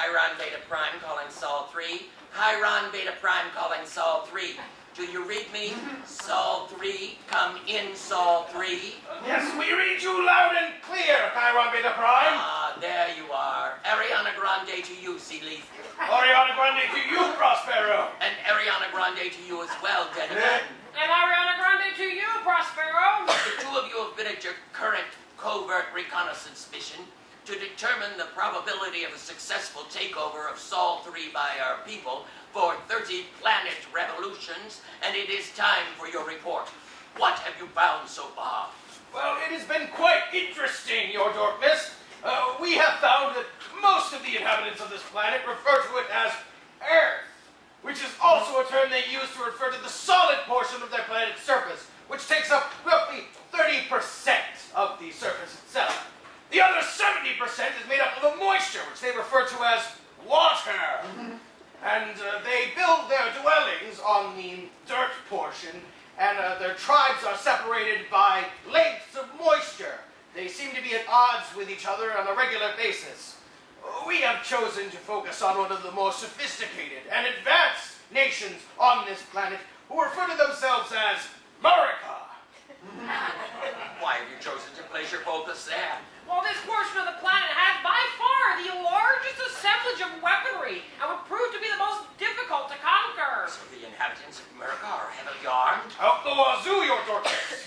Chiron Beta Prime calling Sol 3. Chiron Beta Prime calling Sol 3. Do you read me? Sol 3, come in, Sol 3. Yes, we read you loud and clear, Chiron Beta Prime. Ah, there you are. Ariana Grande to you, Sea Leaf. Ariana Grande to you, Prospero. And Ariana Grande to you as well, Dennyman. And Ariana Grande to you, Prospero. The two of you have been at your current covert reconnaissance mission to determine the probability of a successful takeover of Sol 3 by our people for 30 planet revolutions, and it is time for your report. What have you found so far? Well, it has been quite interesting, Your Dorkness. We have found that most of the inhabitants of this planet refer to it as Earth, which is also a term they use to refer to the solid portion of their planet's surface, which takes up roughly 30% of the surface itself. The other 70% is made up of the moisture, which they refer to as water. And they build their dwellings on the dirt portion, and their tribes are separated by lakes of moisture. They seem to be at odds with each other on a regular basis. We have chosen to focus on one of the more sophisticated and advanced nations on this planet, who refer to themselves as America. Why have you chosen to place your focus there? Well, this portion of the planet has by far the largest assemblage of weaponry and would prove to be the most difficult to conquer. So the inhabitants of America are heavily armed? Out the wazoo, Your Dorcas!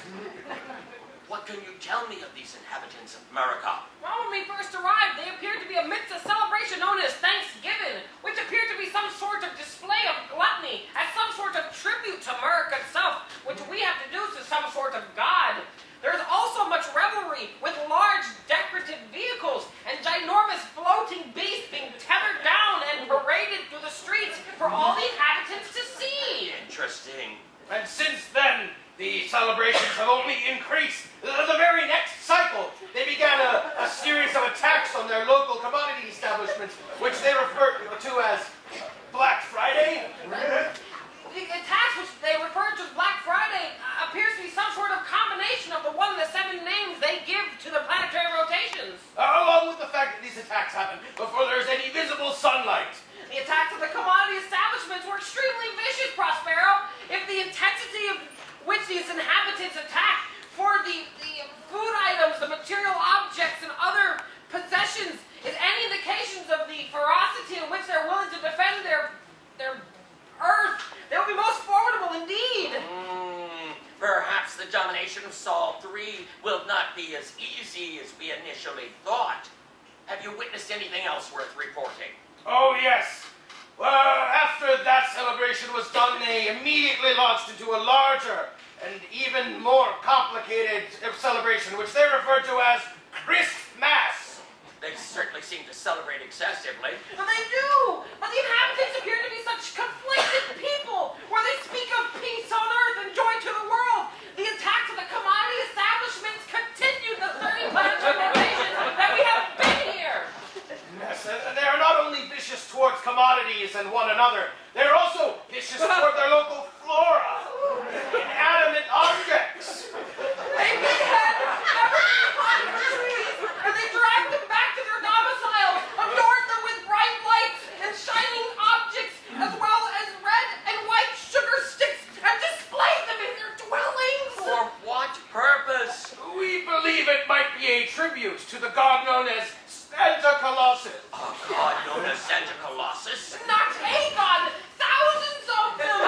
What can you tell me of these inhabitants of America? Well, when we first arrived, they appeared to be amidst a celebration known as Thanksgiving, which appeared to be some sort of display of gluttony, as some sort of tribute to America itself, which we have deduced as some sort of god. There's also much revelry with large decorative vehicles and ginormous floating beasts being tethered down and paraded through the streets for all the inhabitants to see. Interesting. And since then, the celebrations have only increased. The very next cycle, they began a series of attacks on their local commodity establishments, which they refer to as Black Friday. The attacks which they refer to as Black Friday appears to be some sort of combination of the one of the 7 names they give to the planetary rotations. Along with the fact that these attacks happen before there's any visible sunlight. The attacks of the commodity establishments were extremely vicious, Prospero. If the intensity of which these inhabitants attack for the food items, the material objects, and other possessions is any indications of the ferocity in which they're willing to defend their Earth, they will be most formidable indeed. Perhaps the domination of Sol 3 will not be as easy as we initially thought. Have you witnessed anything else worth reporting? Oh, yes. Well, after that celebration was done, they immediately launched into a larger and even more complicated celebration, which they refer to as Christmas. They certainly seem to celebrate excessively. Well, they do, but the inhabitants appear to be such conflicted people, where they speak of peace on earth and joy to the world. The attacks of the commodity establishments continue the 30 planetary rotations that we have been here. Yes, and they are not only vicious towards commodities and one another, they are also vicious toward their local flora, inanimate objects. They behead every plant trees, and they drag them back to their domiciles, adorn them with bright lights and shining objects, as well as red and white sugar sticks, and display them in their dwellings. For what purpose? We believe it might be a tribute to the god known as Santa Colossus. A god known as Santa Colossus? Not a god, thousands of them.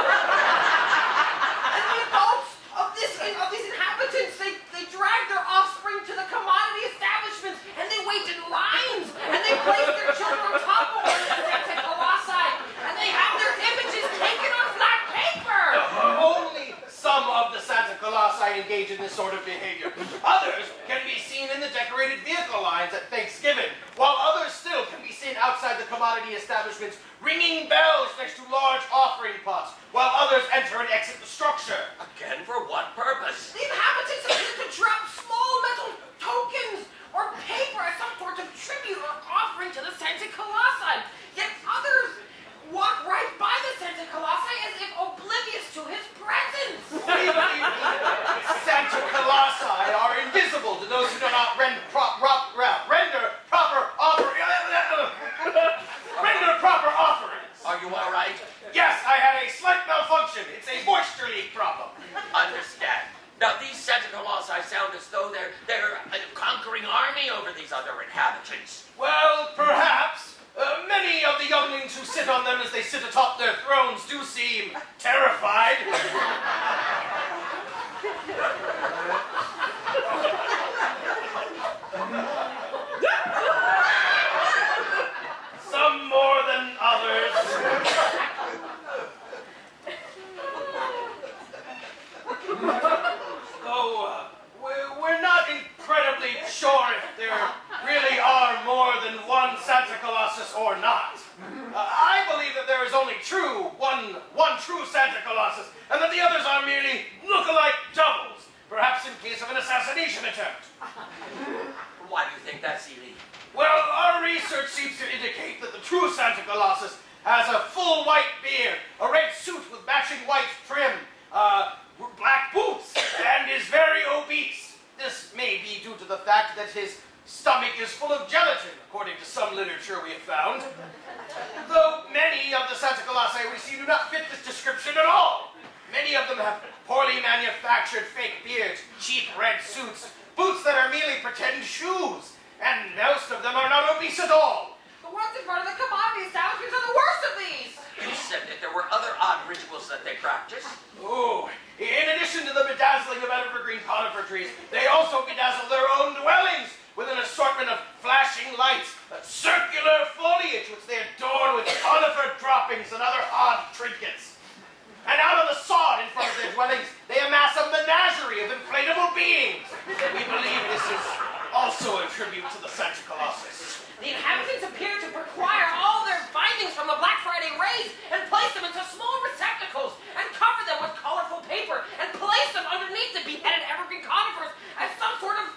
And the adults of these inhabitants, they drag their offspring to the commodity establishments, and they wait in lines, and they place their children on top of the Santa Colossi, and they have their images taken on flat paper. Only some of the Santa Colossi engage in this sort of behavior. Others can be seen in the decorated vehicle lines at Thanksgiving, while others still can be seen outside the commodity establishments ringing bells next to large offering pots, while others enter and exit the structure. Again, for what purpose? The inhabitants appear to drop small metal tokens or paper as some sort of tribute or offering to the Santa Colossi, yet others walk right by the Santa Colossi as if oblivious to his presence. We believe Santa Colossi are invisible to those who do not render proper offering. terrified. Some more than others. Though we're not incredibly sure if there really are more than one Santa Colossus or not. I believe that there is only one true Santa Colossus, and that the others are merely look-alike doubles, perhaps in case of an assassination attempt. Why do you think that's, Ely? Well, our research seems to indicate that the true Santa Colossus has a full white beard, a red suit with matching white trim, black boots, and is very obese. This may be due to the fact that his stomach is full of gelatin, according to some literature we have found. Though many of the Santa Colossi we see do not fit this description at all. Many of them have poorly manufactured fake beards, cheap red suits, boots that are merely pretend shoes, and most of them are not obese at all. The ones in front of the commodity establishments are the worst of these. You said that there were other odd rituals that they practiced. Oh, in addition to the bedazzling of evergreen conifer trees, they also bedazzle their own dwellings with an assortment of flashing lights, circular foliage which they adorn with conifer droppings and other odd trinkets. And out on the sod in front of their dwellings, they amass a menagerie of inflatable beings. We believe this is also a tribute to the Santa Colossus. The inhabitants appear to acquire all their findings from the Black Friday raids and place them into small receptacles and cover them with colorful paper and place them underneath the beheaded evergreen conifers as some sort of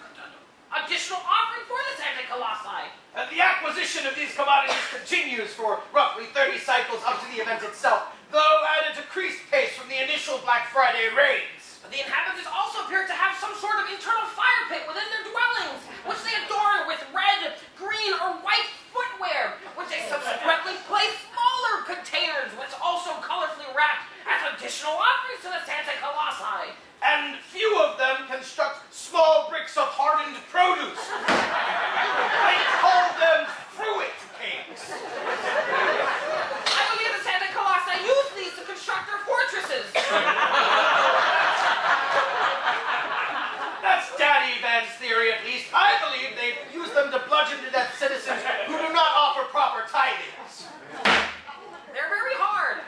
additional offering for the Santa Colossi. And the acquisition of these commodities continues for roughly 30 cycles up to the event itself, though at a decreased pace from the initial Black Friday raids. The inhabitants also appear to have some sort of internal fire pit within their dwellings, which they adorn with red, green, or white footwear, which they subsequently place smaller containers, which also colorfully wrapped as additional offerings to the Santa Colossi. And few of them construct small bricks of hardened produce. I call them fruit cakes. I believe the Santa Colossi use these to construct their fortresses. That's Daddy Van's theory, at least. I believe they use them to bludgeon to death citizens who do not offer proper tidings. They're very hard.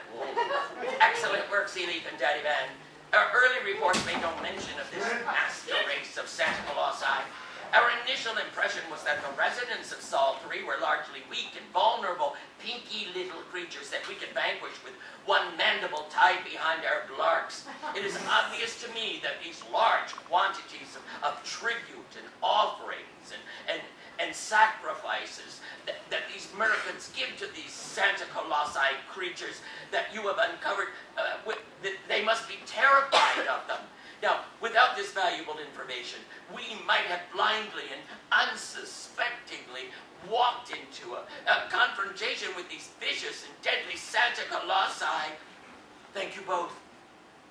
Excellent work, Sealeaf and Daddy Van. Our early reports made no mention of this master race of Santa Colossi. Our initial impression was that the residents of Sol 3 were largely weak and vulnerable, pinky little creatures that we could vanquish with one mandible tied behind our blarks. It is obvious to me that these large quantities of tribute and offerings and sacrifices that these merchants give to these Santa Colossi creatures that you have uncovered, they must be terrified of them. Now, without this valuable information, we might have blindly and unsuspectingly walked into a confrontation with these vicious and deadly Santa Colossi. Thank you both.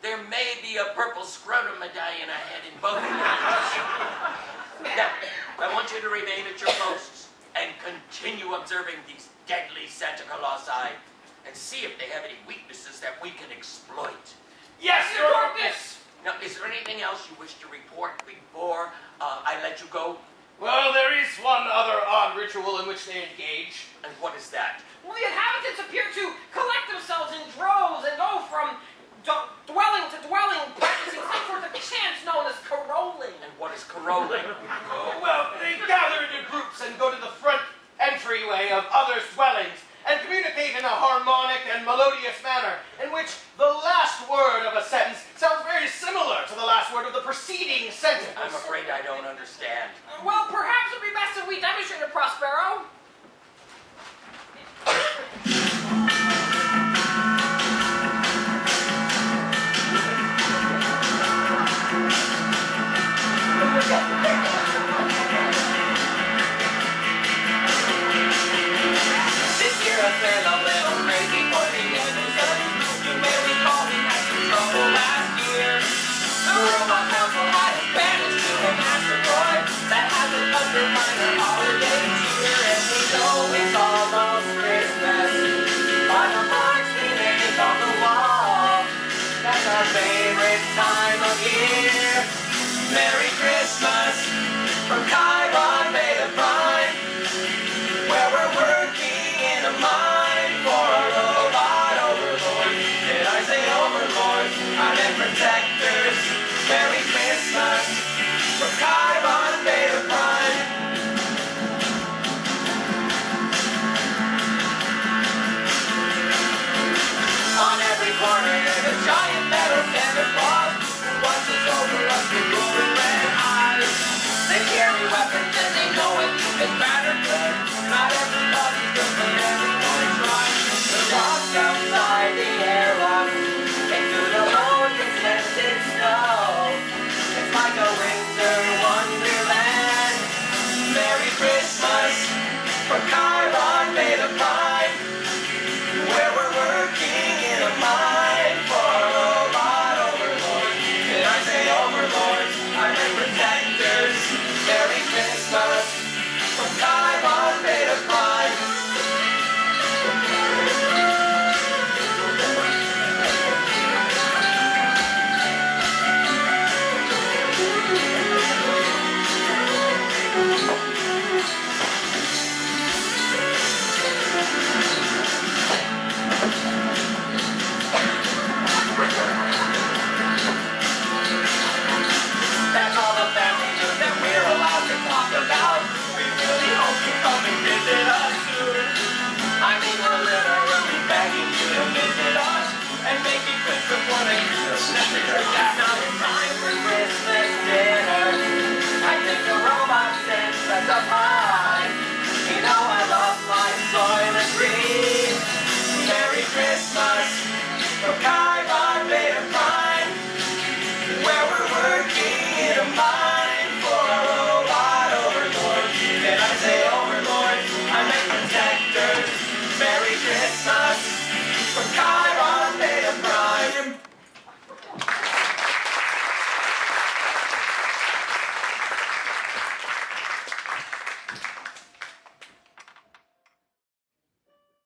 There may be a purple scrotum medallion ahead in both of you. Now, I want you to remain at your posts and continue observing these deadly Santa Colossi and see if they have any weaknesses that we can exploit. Yes, Your Darkness! Now, is there anything else you wish to report before I let you go? Well, there is one other odd ritual in which they engage. And what is that? Well, the inhabitants appear to collect themselves in droves and go from dwelling to dwelling, practicing some sort of chant known as caroling. And what is caroling? Well, they gather into groups and go to the front entryway of others' dwellings and communicate in a harmonic and melodious manner, in which the last word of a sentence sounds very similar to the last word of the preceding sentence. I'm afraid I don't understand. Well, perhaps it would be best if we demonstrated, Prospero. massacred